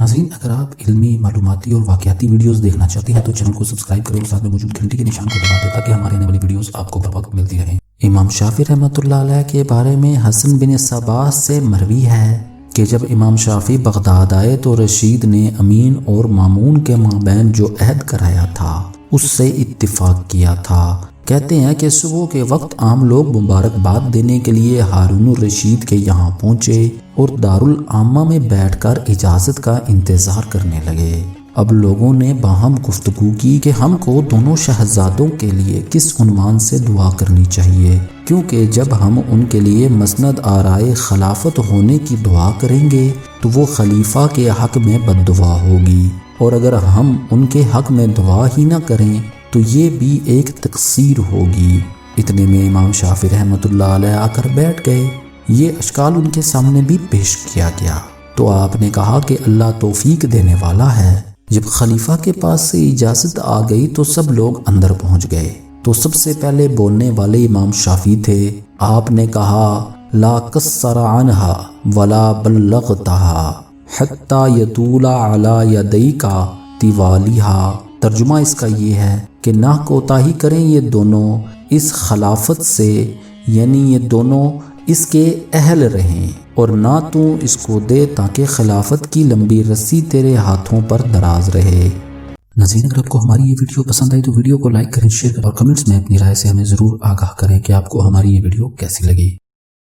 ناظرین، اگر آپ علمی، معلوماتی اور واقعاتی ویڈیوز دیکھنا چاہتے ہیں تو چینل کو سبسکرائب کریں اور ساتھ میں موجود گھنٹی کے نشان کو دبا دیں تاکہ ہماری آنے والی ویڈیوز آپ کو بر وقت ملتی رہیں۔ امام شافعی رحمۃ اللہ علیہ کے بارے میں حسن بن صباح سے مروی ہے کہ جب امام شافعی بغداد آئے تو رشید نے امین اور مامون کے مابین جو عہد کرایا تھا اس سے اتفاق کیا تھا۔ کہتے ہیں کہ صبح کے وقت عام لوگ مبارکباد دینے کے لیے ہارون الرشید کے یہاں پہنچے اور دارالعامہ میں بیٹھ کر اجازت کا انتظار کرنے لگے۔ اب لوگوں نے باہم گفتگو کی کہ ہم کو دونوں شہزادوں کے لیے کس عنوان سے دعا کرنی چاہیے، کیونکہ جب ہم ان کے لیے مسند آرائے خلافت ہونے کی دعا کریں گے تو وہ خلیفہ کے حق میں بد دعا ہوگی، اور اگر ہم ان کے حق میں دعا ہی نہ کریں تو یہ بھی ایک تقصیر ہوگی۔ اتنے میں امام شافعی رحمۃ اللہ علیہ آ کر بیٹھ گئے۔ یہ اشکال ان کے سامنے بھی پیش کیا گیا تو آپ نے کہا کہ اللہ توفیق دینے والا ہے۔ جب خلیفہ کے پاس سے اجازت آ گئی تو سب لوگ اندر پہنچ گئے تو سب سے پہلے بولنے والے امام شافعی تھے۔ آپ نے کہا لا قصر عنہا ولا بلغتہا حتی یطول علی یدیک توالیہا۔ ترجمہ اس کا یہ ہے کہ نہ کوتاہی کریں یہ دونوں اس خلافت سے، یعنی یہ دونوں اس کے اہل رہیں، اور نہ تو اس کو دے تاکہ خلافت کی لمبی رسی تیرے ہاتھوں پر دراز رہے۔ ناظرین، اگر آپ کو ہماری یہ ویڈیو پسند آئی تو ویڈیو کو لائک کریں، شیئر کریں اور کمنٹس میں اپنی رائے سے ہمیں ضرور آگاہ کریں کہ آپ کو ہماری یہ ویڈیو کیسی لگی۔